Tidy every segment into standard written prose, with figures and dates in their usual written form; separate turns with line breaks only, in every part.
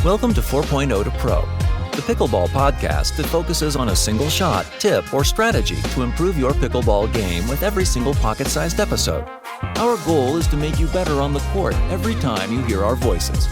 Welcome to 4.0 to Pro, the Pickleball podcast that focuses on a single shot, tip, or strategy to improve your pickleball game with every single pocket-sized episode. Our goal is to make you better on the court every time you hear our voices.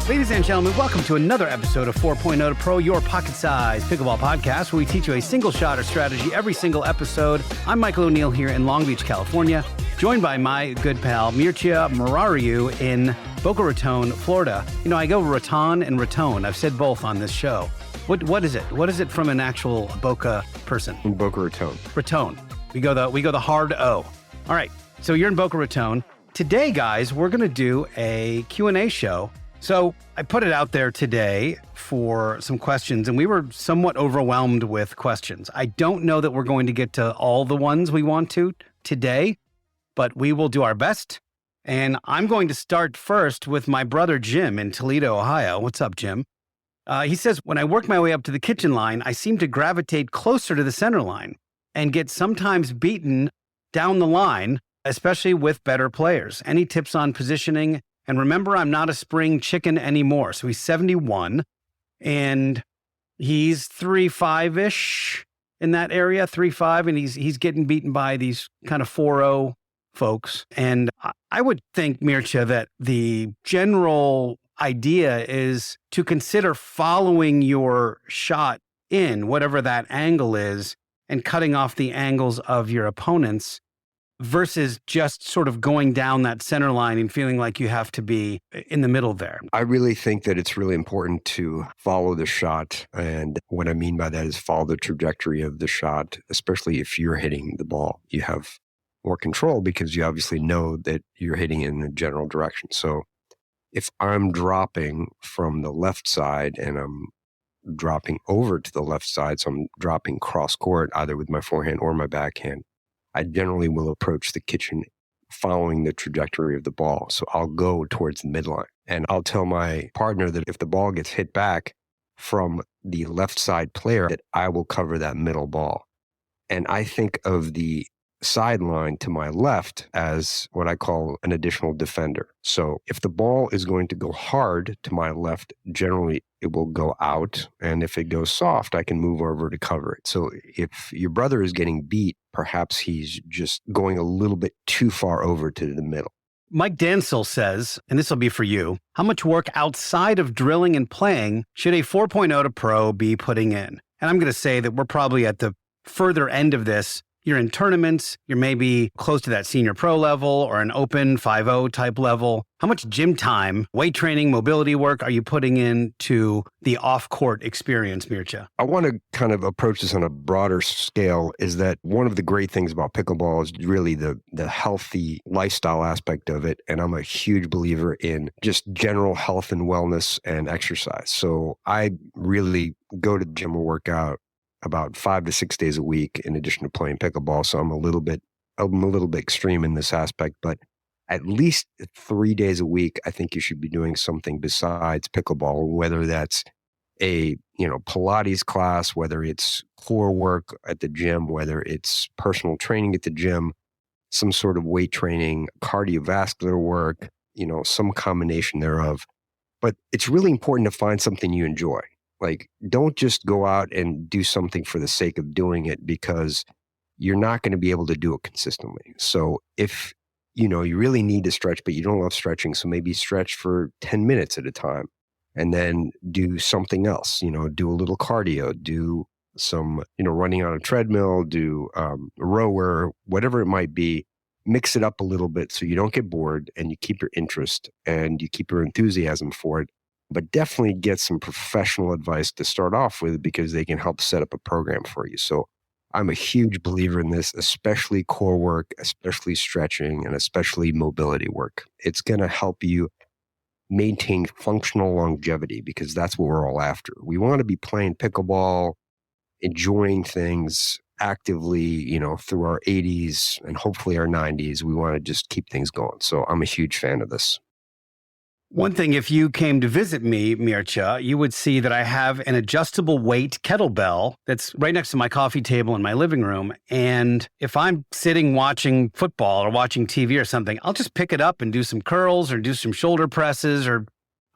Ladies and gentlemen, welcome to another episode of 4.0 to Pro, your pocket-sized pickleball podcast, where we teach you a single shot or strategy every single episode. I'm Michael O'Neill here in Long Beach, California, joined by my good pal Mircea Marariu in Boca Raton, Florida. You know, I go Raton and Raton. I've said both on this show. What is it? What is it from an actual Boca person?
In Boca Raton.
Raton. We go the hard O. All right. So you're in Boca Raton. Today, guys, we're going to do a Q&A show. So I put it out there today for some questions, and we were somewhat overwhelmed with questions. I don't know that we're going to get to all the ones we want to today, but we will do our best. And I'm going to start first with my brother Jim in Toledo, Ohio. What's up, Jim? He says, when I work my way up to the kitchen line, I seem to gravitate closer to the center line and get sometimes beaten down the line, especially with better players. Any tips on positioning? And remember, I'm not a spring chicken anymore. So he's 71 and he's 3'5"-ish in that area, 3'5", and he's getting beaten by these kind of 4'0" folks. And I would think, Mircea, that the general idea is to consider following your shot in, whatever that angle is, and cutting off the angles of your opponents, versus just sort of going down that center line and feeling like you have to be in the middle there.
I really think that it's really important to follow the shot. And what I mean by that is follow the trajectory of the shot, especially if you're hitting the ball. You have more control because you obviously know that you're hitting in the general direction. So if I'm dropping from the left side and I'm dropping over to the left side, so I'm dropping cross court either with my forehand or my backhand, I generally will approach the kitchen following the trajectory of the ball. So I'll go towards the midline. And I'll tell my partner that if the ball gets hit back from the left side player, that I will cover that middle ball. And I think of the sideline to my left as what I call an additional defender. So if the ball is going to go hard to my left, generally it will go out. And if it goes soft, I can move over to cover it. So if your brother is getting beat, perhaps he's just going a little bit too far over to the middle.
Mike Dansel says, and this will be for you, how much work outside of drilling and playing should a 4.0 to Pro be putting in? And I'm going to say that we're probably at the further end of this. You're in tournaments, you're maybe close to that senior pro level or an open 5.0 type level. How much gym time, weight training, mobility work are you putting into the off-court experience, Mircea?
I want to kind of approach this on a broader scale, is that one of the great things about pickleball is really the healthy lifestyle aspect of it. And I'm a huge believer in just general health and wellness and exercise. So I really go to the gym and work out about 5 to 6 days a week in addition to playing pickleball. So I'm a little bit extreme in this aspect, but at least 3 days a week, I think you should be doing something besides pickleball, whether that's a, Pilates class, whether it's core work at the gym, whether it's personal training at the gym, some sort of weight training, cardiovascular work, some combination thereof. But it's really important to find something you enjoy. Like, don't just go out and do something for the sake of doing it, because you're not going to be able to do it consistently. So if, you really need to stretch, but you don't love stretching, so maybe stretch for 10 minutes at a time and then do something else, do a little cardio, do some, running on a treadmill, do a rower, whatever it might be. Mix it up a little bit so you don't get bored and you keep your interest and you keep your enthusiasm for it. But definitely get some professional advice to start off with, because they can help set up a program for you. So I'm a huge believer in this, especially core work, especially stretching, and especially mobility work. It's going to help you maintain functional longevity, because that's what we're all after. We want to be playing pickleball, enjoying things actively, through our 80s and hopefully our 90s. We want to just keep things going. So I'm a huge fan of this.
One thing, if you came to visit me, Mircea, you would see that I have an adjustable weight kettlebell that's right next to my coffee table in my living room. And if I'm sitting watching football or watching TV or something, I'll just pick it up and do some curls or do some shoulder presses, or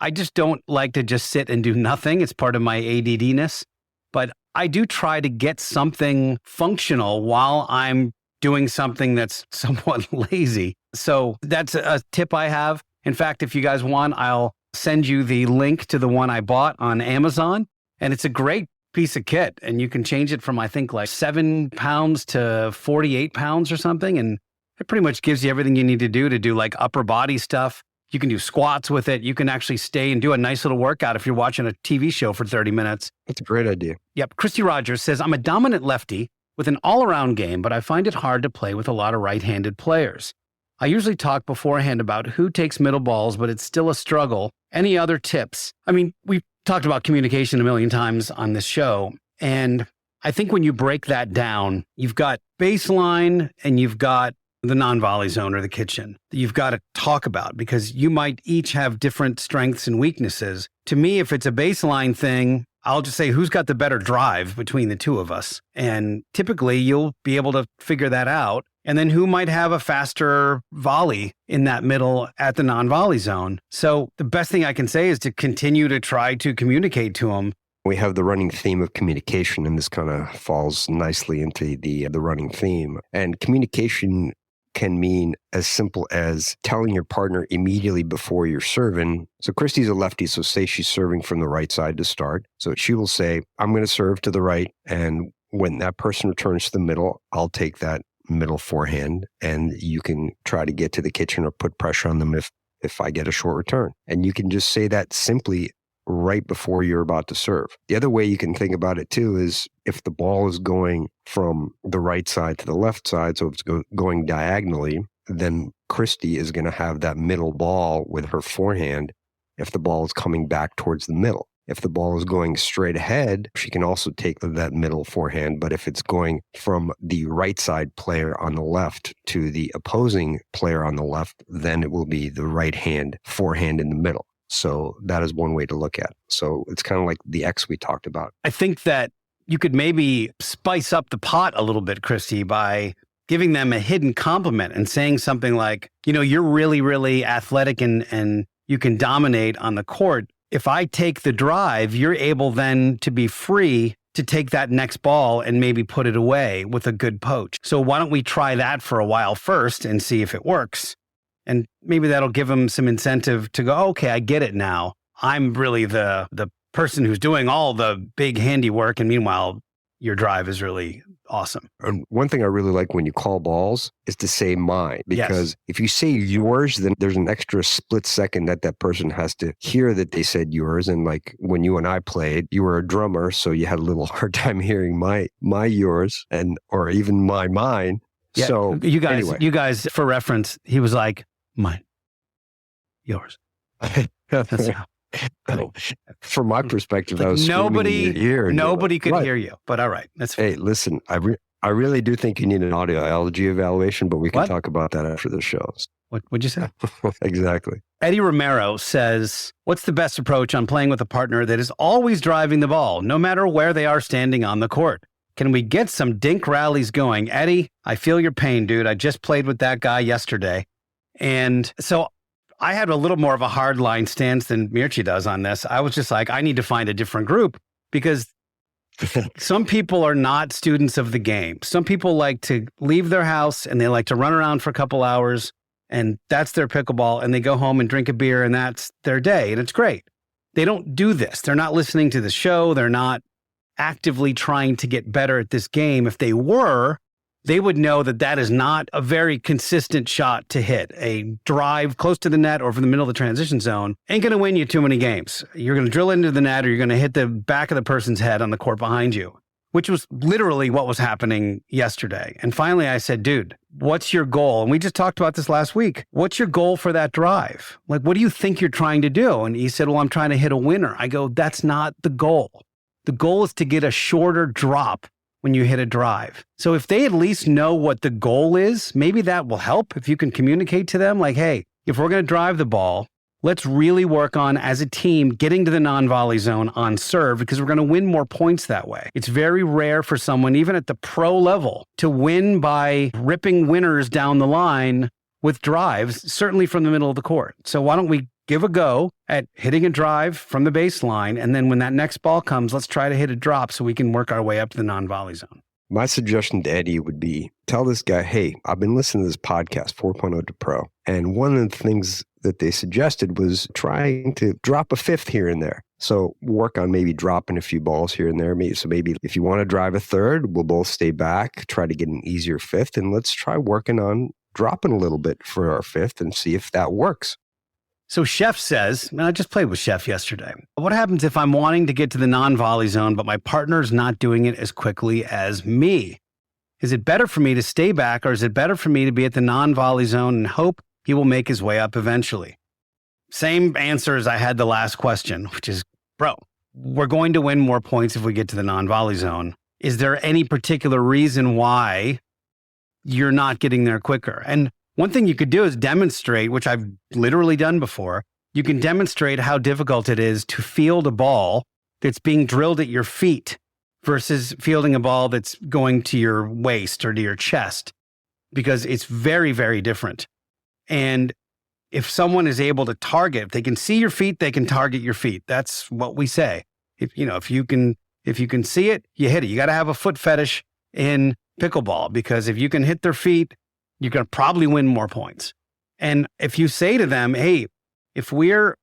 I just don't like to just sit and do nothing. It's part of my ADD-ness. But I do try to get something functional while I'm doing something that's somewhat lazy. So that's a tip I have. In fact, if you guys want, I'll send you the link to the one I bought on Amazon. And it's a great piece of kit. And you can change it from, I think, like 7 pounds to 48 pounds or something. And it pretty much gives you everything you need to do like upper body stuff. You can do squats with it. You can actually stay and do a nice little workout if you're watching a TV show for 30 minutes.
That's a great idea.
Yep. Christy Rogers says, I'm a dominant lefty with an all-around game, but I find it hard to play with a lot of right-handed players. I usually talk beforehand about who takes middle balls, but it's still a struggle. Any other tips? I mean, we've talked about communication a million times on this show, and I think when you break that down, you've got baseline and you've got the non-volley zone or the kitchen that you've got to talk about because you might each have different strengths and weaknesses. To me, if it's a baseline thing, I'll just say who's got the better drive between the two of us. And typically you'll be able to figure that out. And then who might have a faster volley in that middle at the non-volley zone. So the best thing I can say is to continue to try to communicate to them.
We have the running theme of communication, and this kind of falls nicely into the running theme. And communication can mean as simple as telling your partner immediately before you're serving. So Christy's a lefty, so say she's serving from the right side to start. So she will say, I'm going to serve to the right. And when that person returns to the middle, I'll take that middle forehand, and you can try to get to the kitchen or put pressure on them if I get a short return. And you can just say that simply right before you're about to serve. The other way you can think about it too is if the ball is going from the right side to the left side, so if it's going diagonally, then Christy is going to have that middle ball with her forehand if the ball is coming back towards the middle. If the ball is going straight ahead, she can also take that middle forehand. But if it's going from the right side player on the left to the opposing player on the left, then it will be the right hand forehand in the middle. So that is one way to look at it. So it's kind of like the X we talked about.
I think that you could maybe spice up the pot a little bit, Christy, by giving them a hidden compliment and saying something like, you're really, really athletic and you can dominate on the court. If I take the drive, you're able then to be free to take that next ball and maybe put it away with a good poach. So why don't we try that for a while first and see if it works? And maybe that'll give them some incentive to go, okay, I get it now. I'm really the person who's doing all the big handiwork. And meanwhile, your drive is really awesome.
And one thing I really like when you call balls is to say mine, because if you say yours, then there's an extra split second that person has to hear that they said yours. And like when you and I played, you were a drummer, so you had a little hard time hearing my yours or even my mine.
Yeah,
so
you guys, for reference, he was like, mine, yours. That's how.
From my perspective, I was
nobody
in your ear.
Nobody could hear you, but all right. That's fine.
Hey, listen, I really do think you need an audioology evaluation, but we can talk about that after the show.
What'd you say?
Exactly.
Eddie Romero says, what's the best approach on playing with a partner that is always driving the ball, no matter where they are standing on the court? Can we get some dink rallies going? Eddie, I feel your pain, dude. I just played with that guy yesterday. And so I had a little more of a hardline stance than Mirchi does on this. I was just like, I need to find a different group because some people are not students of the game. Some people like to leave their house and they like to run around for a couple hours and that's their pickleball, and they go home and drink a beer and that's their day. And it's great. They don't do this. They're not listening to the show. They're not actively trying to get better at this game. If they were, they would know that is not a very consistent shot to hit. A drive close to the net or from the middle of the transition zone ain't going to win you too many games. You're going to drill into the net or you're going to hit the back of the person's head on the court behind you, which was literally what was happening yesterday. And finally I said, dude, what's your goal? And we just talked about this last week. What's your goal for that drive? Like, what do you think you're trying to do? And he said, well, I'm trying to hit a winner. I go, that's not the goal. The goal is to get a shorter drop when you hit a drive. So if they at least know what the goal is, maybe that will help if you can communicate to them like, hey, if we're going to drive the ball, let's really work on, as a team, getting to the non-volley zone on serve because we're going to win more points that way. It's very rare for someone, even at the pro level, to win by ripping winners down the line with drives, certainly from the middle of the court. So why don't we give a go at hitting a drive from the baseline. And then when that next ball comes, let's try to hit a drop so we can work our way up to the non-volley zone.
My suggestion to Eddie would be tell this guy, hey, I've been listening to this podcast, 4.0 to Pro. And one of the things that they suggested was trying to drop a fifth here and there. So work on maybe dropping a few balls here and there. So maybe if you want to drive a third, we'll both stay back, try to get an easier fifth. And let's try working on dropping a little bit for our fifth and see if that works.
So Chef says, and I just played with Chef yesterday, what happens if I'm wanting to get to the non-volley zone, but my partner's not doing it as quickly as me? Is it better for me to stay back, or is it better for me to be at the non-volley zone and hope he will make his way up eventually? Same answer as I had the last question, which is, bro, we're going to win more points if we get to the non-volley zone. Is there any particular reason why you're not getting there quicker? And one thing you could do is demonstrate, which I've literally done before. You can demonstrate how difficult it is to field a ball that's being drilled at your feet versus fielding a ball that's going to your waist or to your chest, because it's very, very different. And if someone is able to target, if they can see your feet, they can target your feet. That's what we say. If you can see it, you hit it. You got to have a foot fetish in pickleball, because if you can hit their feet, you're going to probably win more points. And if you say to them, hey, if we're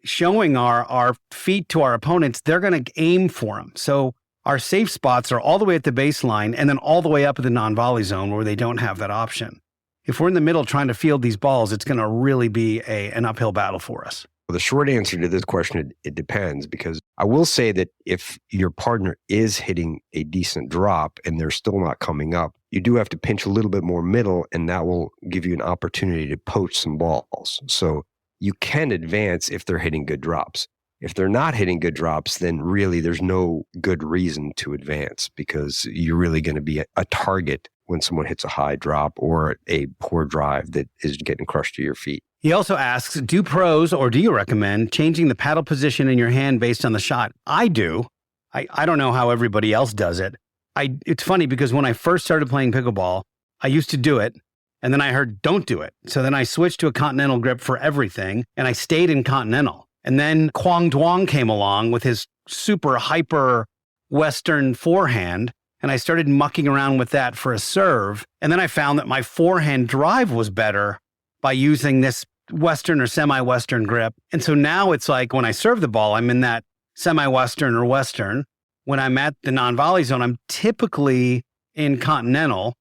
showing our feet to our opponents, they're going to aim for them. So our safe spots are all the way at the baseline and then all the way up at the non-volley zone where they don't have that option. If we're in the middle trying to field these balls, it's going to really be an uphill battle for us.
Well, the short answer to this question, it depends, because I will say that if your partner is hitting a decent drop and they're still not coming up, you do have to pinch a little bit more middle, and that will give you an opportunity to poach some balls. So you can advance if they're hitting good drops. If they're not hitting good drops, then really there's no good reason to advance, because you're really going to be a target when someone hits a high drop or a poor drive that is getting crushed to your feet.
He also asks, do pros, or do you recommend changing the paddle position in your hand based on the shot? I do. I don't know how everybody else does it. It's funny because when I first started playing pickleball, I used to do it, and then I heard don't do it. So then I switched to a continental grip for everything, and I stayed in continental. And then Kwang Duong came along with his super hyper Western forehand, and I started mucking around with that for a serve. And then I found that my forehand drive was better by using this Western or semi-Western grip. And so now it's like when I serve the ball, I'm in that semi-Western or Western. When I'm at the non-volley zone, I'm typically in continental.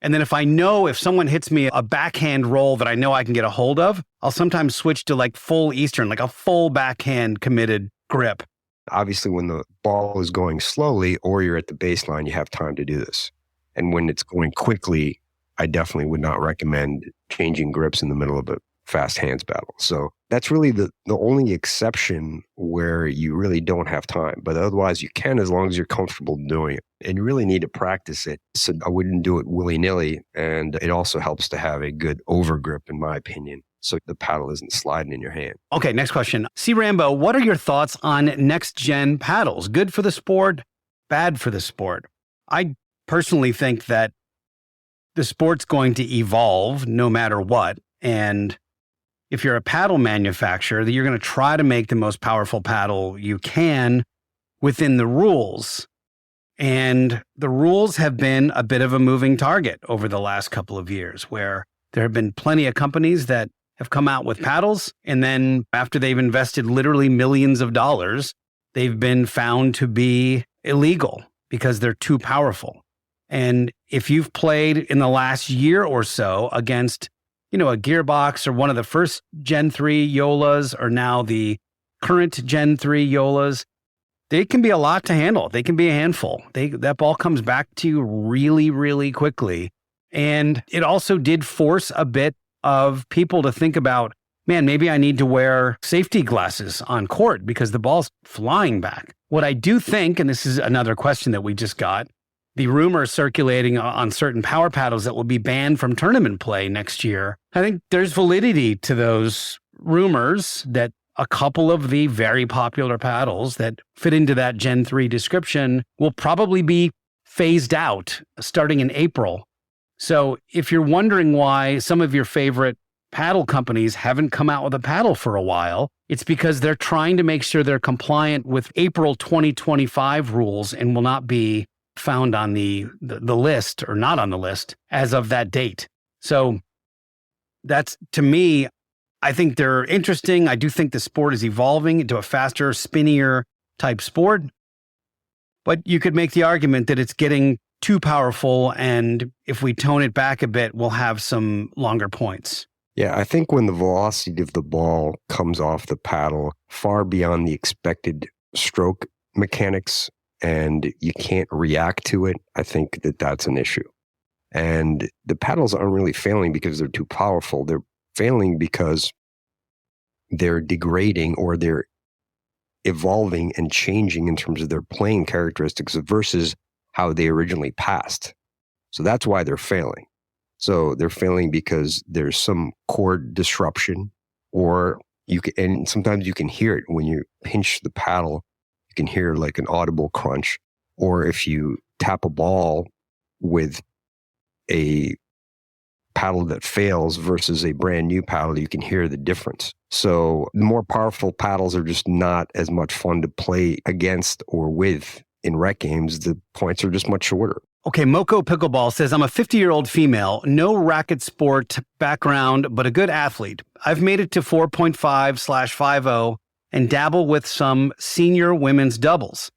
And then if someone hits me a backhand roll that I know I can get a hold of, I'll sometimes switch to like full Eastern, like a full backhand committed grip.
Obviously, when the ball is going slowly or you're at the baseline, you have time to do this. And when it's going quickly, I definitely would not recommend changing grips in the middle of a fast hands battle. So that's really the only exception where you really don't have time. But otherwise, you can, as long as you're comfortable doing it. And you really need to practice it. So I wouldn't do it willy-nilly. And it also helps to have a good overgrip, in my opinion, so the paddle isn't sliding in your hand.
Okay, next question. C. Rambo, what are your thoughts on next-gen paddles? Good for the sport, bad for the sport? I personally think that the sport's going to evolve no matter what. And if you're a paddle manufacturer, you're going to try to make the most powerful paddle you can within the rules. And the rules have been a bit of a moving target over the last couple of years, where there have been plenty of companies that have come out with paddles, and then after they've invested literally millions of dollars, they've been found to be illegal because they're too powerful. And if you've played in the last year or so against, a Gearbox or one of the first Gen 3 Yolas or now the current Gen 3 Yolas, they can be a lot to handle. They can be a handful. That ball comes back to you really, really quickly. And it also did force a bit of people to think about, man, maybe I need to wear safety glasses on court because the ball's flying back. What I do think, and this is another question that we just got, the rumor circulating on certain power paddles that will be banned from tournament play next year. I think there's validity to those rumors that a couple of the very popular paddles that fit into that Gen 3 description will probably be phased out starting in April. So if you're wondering why some of your favorite paddle companies haven't come out with a paddle for a while, it's because they're trying to make sure they're compliant with April 2025 rules and will not be found on the list or not on the list as of that date. So that's, to me, I think they're interesting. I do think the sport is evolving into a faster, spinnier type sport. But you could make the argument that it's getting too powerful, and if we tone it back a bit, we'll have some longer points.
Yeah, I think when the velocity of the ball comes off the paddle far beyond the expected stroke mechanics and you can't react to it, I think that that's an issue. And the paddles aren't really failing because they're too powerful. They're failing because they're degrading or they're evolving and changing in terms of their playing characteristics versus how they originally passed. So that's why they're failing. So they're failing because there's some chord disruption, or and sometimes you can hear it when you pinch the paddle. You can hear like an audible crunch, or if you tap a ball with a paddle that fails versus a brand new paddle, you can hear the difference. So the more powerful paddles are just not as much fun to play against or with in rec games. The points are just much shorter.
Okay, Moko Pickleball says, I'm a 50-year-old female, no racket sport background, but a good athlete. I've made it to 4.5/50 and dabble with some senior women's doubles.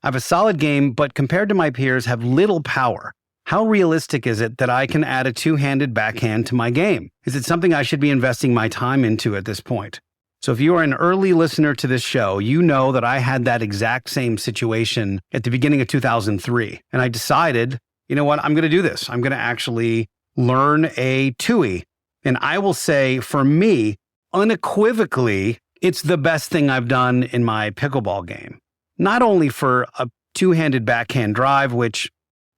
I have a solid game, but compared to my peers, have little power. How realistic is it that I can add a two-handed backhand to my game? Is it something I should be investing my time into at this point? So if you are an early listener to this show, you know that I had that exact same situation at the beginning of 2003. And I decided, you know what, I'm going to do this. I'm going to actually learn a TUI. And I will say, for me, unequivocally, it's the best thing I've done in my pickleball game. Not only for a two-handed backhand drive, which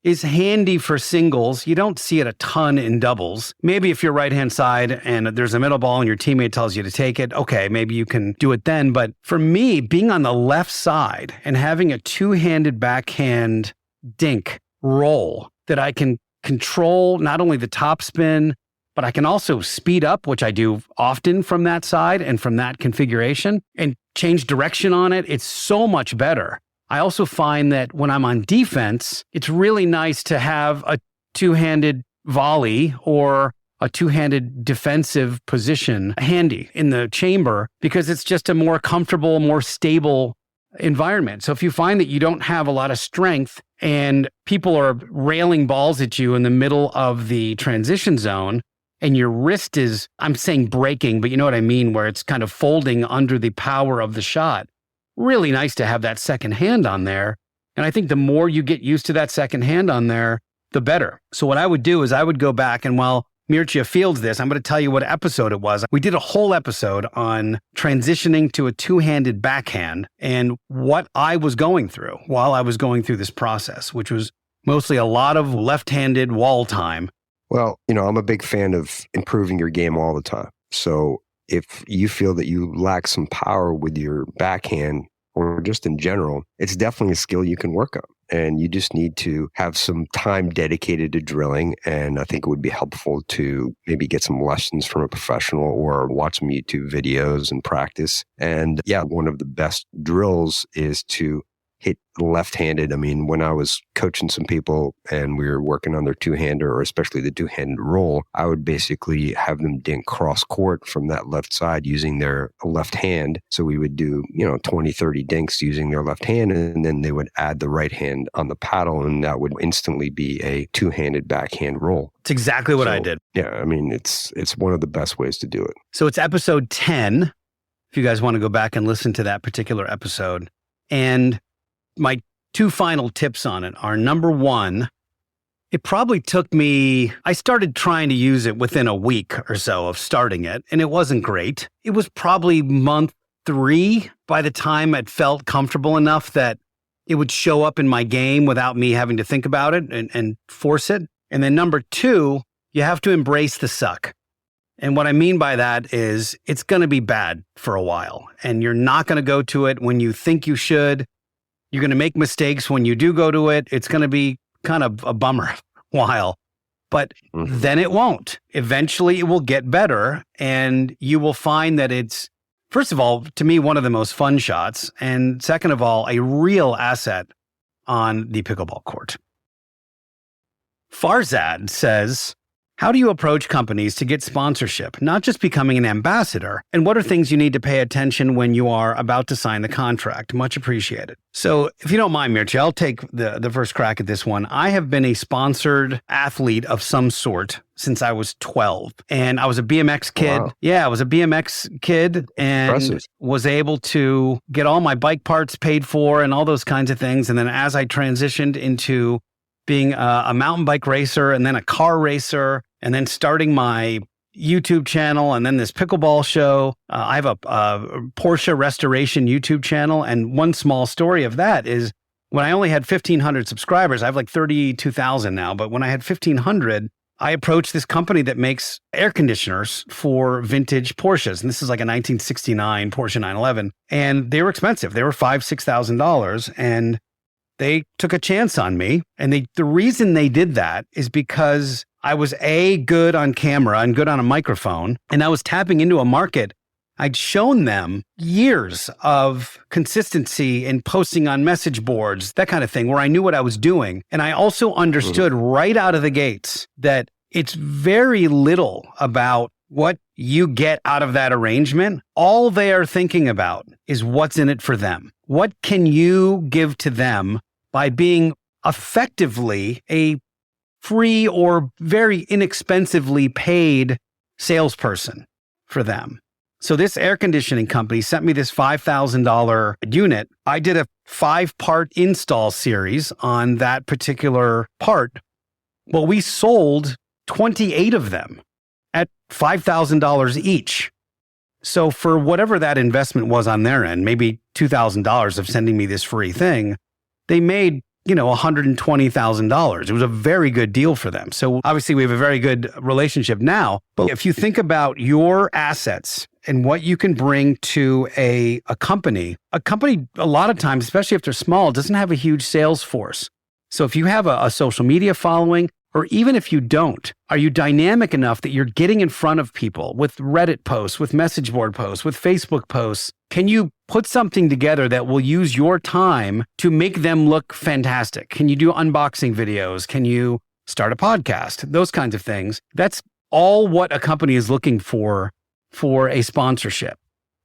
is handy for singles. You don't see it a ton in doubles. Maybe if you're right-hand side and there's a middle ball and your teammate tells you to take it, okay, maybe you can do it then. But for me, being on the left side and having a two-handed backhand dink roll that I can control not only the top spin, but I can also speed up, which I do often from that side and from that configuration, and change direction on it. It's so much better. I also find that when I'm on defense, it's really nice to have a two-handed volley or a two-handed defensive position handy in the chamber because it's just a more comfortable, more stable environment. So if you find that you don't have a lot of strength and people are railing balls at you in the middle of the transition zone and your wrist is, I'm saying breaking, but you know what I mean, where it's kind of folding under the power of the shot. Really nice to have that second hand on there. And I think the more you get used to that second hand on there, the better. So what I would do is I would go back, and while Mircea fields this, I'm going to tell you what episode it was. We did a whole episode on transitioning to a two-handed backhand and what I was going through while I was going through this process, which was mostly a lot of left-handed wall time.
Well, I'm a big fan of improving your game all the time. So if you feel that you lack some power with your backhand or just in general, it's definitely a skill you can work on. And you just need to have some time dedicated to drilling. And I think it would be helpful to maybe get some lessons from a professional or watch some YouTube videos and practice. And yeah, one of the best drills is to hit left-handed. I mean, when I was coaching some people and we were working on their two-hander, or especially the two-handed roll, I would basically have them dink cross-court from that left side using their left hand. So we would do, 20, 30 dinks using their left hand, and then they would add the right hand on the paddle, and that would instantly be a two-handed backhand roll.
It's exactly what I did.
Yeah, I mean, it's one of the best ways to do it.
So it's episode 10, if you guys want to go back and listen to that particular episode. And my two final tips on it are, number one, it probably took me, I started trying to use it within a week or so of starting it, and it wasn't great. It was probably month 3 by the time it felt comfortable enough that it would show up in my game without me having to think about it and force it. And then number 2, you have to embrace the suck. And what I mean by that is it's going to be bad for a while, and you're not going to go to it when you think you should. You're going to make mistakes when you do go to it. It's going to be kind of a bummer while. but then it won't. Eventually, it will get better, and you will find that it's, first of all, to me, one of the most fun shots, and second of all, a real asset on the pickleball court. Farzad says, how do you approach companies to get sponsorship, not just becoming an ambassador? And what are things you need to pay attention when you are about to sign the contract? Much appreciated. So if you don't mind, Mircea, I'll take the first crack at this one. I have been a sponsored athlete of some sort since I was 12. And I was a BMX kid. Wow. Yeah, I was a BMX kid and was able to get all my bike parts paid for and all those kinds of things. And then as I transitioned into being a mountain bike racer and then a car racer, and then starting my YouTube channel and then this pickleball show. I have a Porsche restoration YouTube channel. And one small story of that is when I only had 1,500 subscribers, I have like 32,000 now. But when I had 1,500, I approached this company that makes air conditioners for vintage Porsches. And this is like a 1969 Porsche 911. And they were expensive. They were $5,000, $6,000. And they took a chance on me. And the reason they did that is because I was good on camera and good on a microphone, and I was tapping into a market. I'd shown them years of consistency in posting on message boards, that kind of thing, where I knew what I was doing. And I also understood right out of the gates that it's very little about what you get out of that arrangement. All they are thinking about is what's in it for them. What can you give to them by being effectively a free or very inexpensively paid salesperson for them? So this air conditioning company sent me this $5,000 unit. I did a 5-part install series on that particular part. Well, we sold 28 of them at $5,000 each. So for whatever that investment was on their end, maybe $2,000 of sending me this free thing, they made $120,000. It was a very good deal for them. So obviously we have a very good relationship now. But if you think about your assets and what you can bring to a company a lot of times, especially if they're small, doesn't have a huge sales force. So if you have a social media following, or even if you don't, are you dynamic enough that you're getting in front of people with Reddit posts, with message board posts, with Facebook posts? Can you put something together that will use your time to make them look fantastic? Can you do unboxing videos? Can you start a podcast? Those kinds of things. That's all what a company is looking for a sponsorship.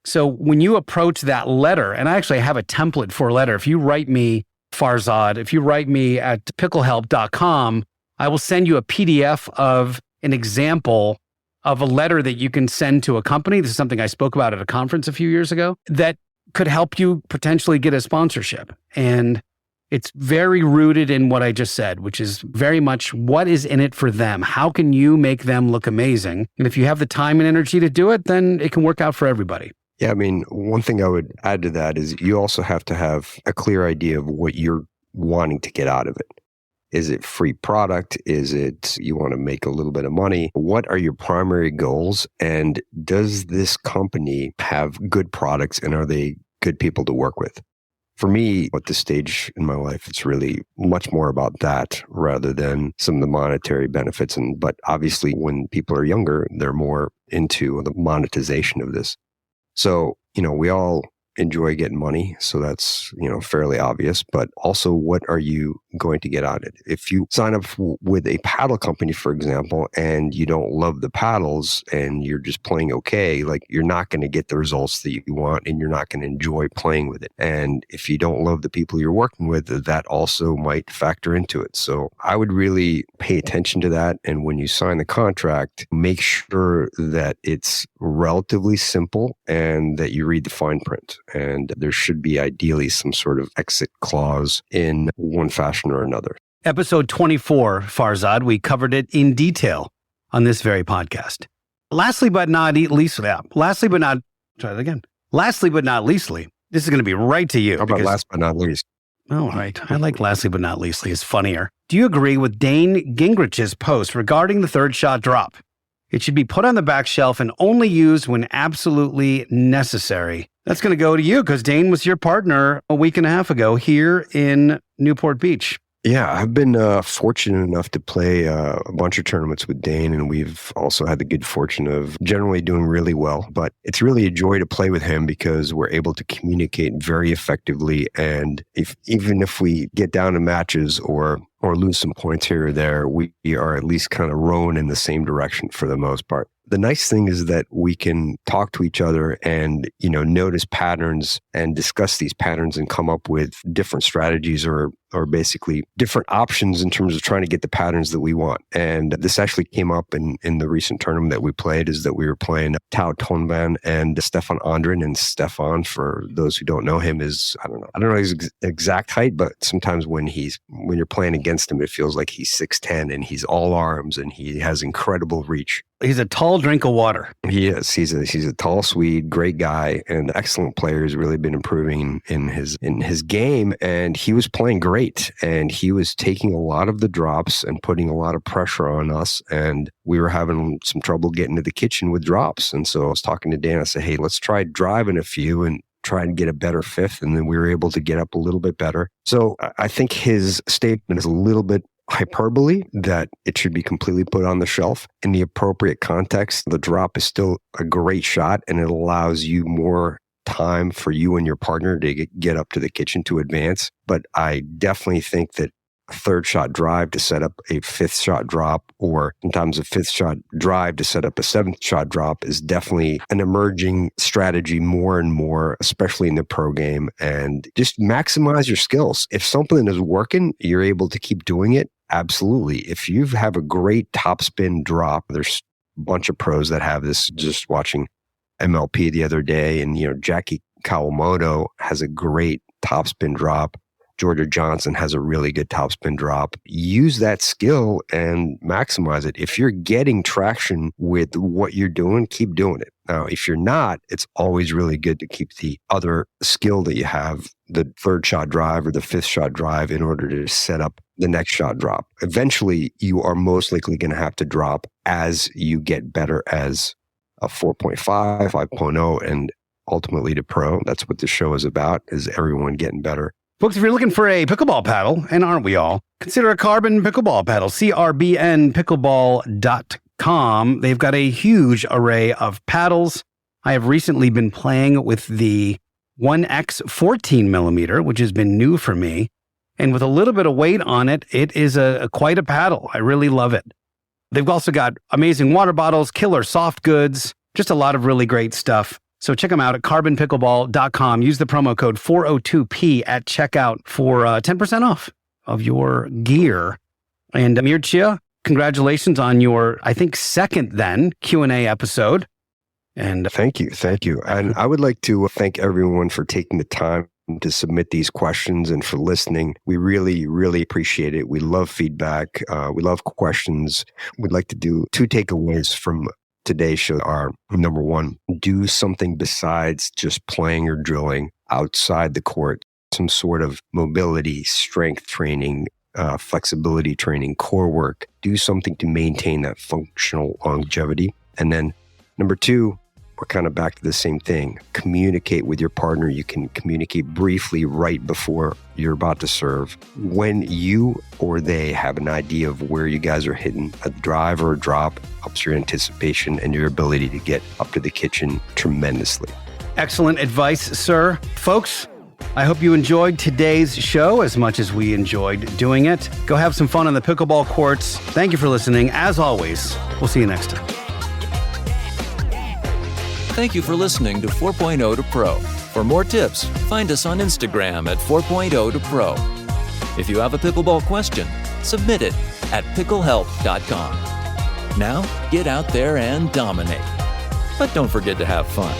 So when you approach that letter, and I actually have a template for a letter. If you write me, Farzad, if you write me at picklehelp.com, I will send you a PDF of an example of a letter that you can send to a company. This is something I spoke about at a conference a few years ago that could help you potentially get a sponsorship. And it's very rooted in what I just said, which is very much what is in it for them. How can you make them look amazing? And if you have the time and energy to do it, then it can work out for everybody.
Yeah, I mean, one thing I would add to that is you also have to have a clear idea of what you're wanting to get out of it. Is it free product? Is it you want to make a little bit of money? What are your primary goals? And does this company have good products and are they good people to work with? For me, at this stage in my life, it's really much more about that rather than some of the monetary benefits. But obviously, when people are younger, they're more into the monetization of this. So, we all enjoy getting money. So that's, fairly obvious. But also, what are you going to get out of it? If you sign up with a paddle company, for example, and you don't love the paddles and you're just playing okay, like you're not going to get the results that you want and you're not going to enjoy playing with it. And if you don't love the people you're working with, that also might factor into it. So I would really pay attention to that. And when you sign the contract, make sure that it's relatively simple and that you read the fine print. And there should be ideally some sort of exit clause in one fashion or another.
Episode 24, Farzad, we covered it in detail on this very podcast. Lastly but not leastly, this is going to be right to you.
How about last but not least?
All right. I like lastly but not leastly. It's funnier. Do you agree with Dane Gingrich's post regarding the third shot drop? It should be put on the back shelf and only used when absolutely necessary. That's going to go to you because Dane was your partner a week and a half ago here in Newport Beach.
Yeah, I've been fortunate enough to play a bunch of tournaments with Dane, and we've also had the good fortune of generally doing really well. But it's really a joy to play with him because we're able to communicate very effectively. And even if we get down to matches or lose some points here or there, we are at least kind of rowing in the same direction for the most part. The nice thing is that we can talk to each other and, notice patterns and discuss these patterns and come up with different strategies or basically different options in terms of trying to get the patterns that we want. And this actually came up in the recent tournament that we played, is that we were playing Tao Tonban and Stefan Andren. And Stefan, for those who don't know him, is, I don't know his exact height, but sometimes when you're playing against him, it feels like he's 6'10", and he's all arms and he has incredible reach.
He's a tall drink of water.
He is. He's a tall Swede, great guy, and excellent player. He's really been improving in his game, and he was playing great. And he was taking a lot of the drops and putting a lot of pressure on us, and we were having some trouble getting to the kitchen with drops. And so I was talking to Dan. I said, "Hey, let's try driving a few and try and get a better fifth." And then we were able to get up a little bit better. So I think his statement is a little bit hyperbole, that it should be completely put on the shelf. In the appropriate context, the drop is still a great shot, and it allows you more time for you and your partner to get up to the kitchen to advance. But I definitely think that a third shot drive to set up a fifth shot drop, or sometimes a fifth shot drive to set up a seventh shot drop, is definitely an emerging strategy more and more, especially in the pro game. And just maximize your skills. If something is working, you're able to keep doing it. Absolutely. If you have a great topspin drop, there's a bunch of pros that have this. Just watching MLP the other day, and Jackie Kawamoto has a great topspin drop. Georgia Johnson has a really good topspin drop. Use that skill and maximize it. If you're getting traction with what you're doing, keep doing it. Now, if you're not, it's always really good to keep the other skill that you have, the third shot drive or the fifth shot drive, in order to set up the next shot drop. Eventually, you are most likely going to have to drop as you get better as a 4.5, 5.0, and ultimately to pro. That's what the show is about, is everyone getting better.
Folks, if you're looking for a pickleball paddle, and aren't we all, consider a Carbon Pickleball paddle, crbnpickleball.com. They've got a huge array of paddles. I have recently been playing with the 1X 14 millimeter, which has been new for me. And with a little bit of weight on it, it is quite a paddle. I really love it. They've also got amazing water bottles, killer soft goods, just a lot of really great stuff. So check them out at carbonpickleball.com. Use the promo code 402P at checkout for 10% off of your gear. And Mircea, congratulations on your, I think, second Q&A episode. And
Thank you. And I would like to thank everyone for taking the time to submit these questions and for listening. We really, really appreciate it. We love feedback. We love questions. We'd like to do 2 takeaways from today's show are: number 1, do something besides just playing or drilling outside the court. Some sort of mobility, strength training, flexibility training, core work. Do something to maintain that functional longevity. And then number 2, we're kind of back to the same thing. Communicate with your partner. You can communicate briefly right before you're about to serve. When you or they have an idea of where you guys are hitting, a drive or a drop helps your anticipation and your ability to get up to the kitchen tremendously.
Excellent advice, sir. Folks, I hope you enjoyed today's show as much as we enjoyed doing it. Go have some fun on the pickleball courts. Thank you for listening. As always, we'll see you next time.
Thank you for listening to 4.0 to Pro. For more tips, find us on Instagram at 4.0 to Pro. If you have a pickleball question, submit it at picklehelp.com. Now, get out there and dominate. But don't forget to have fun.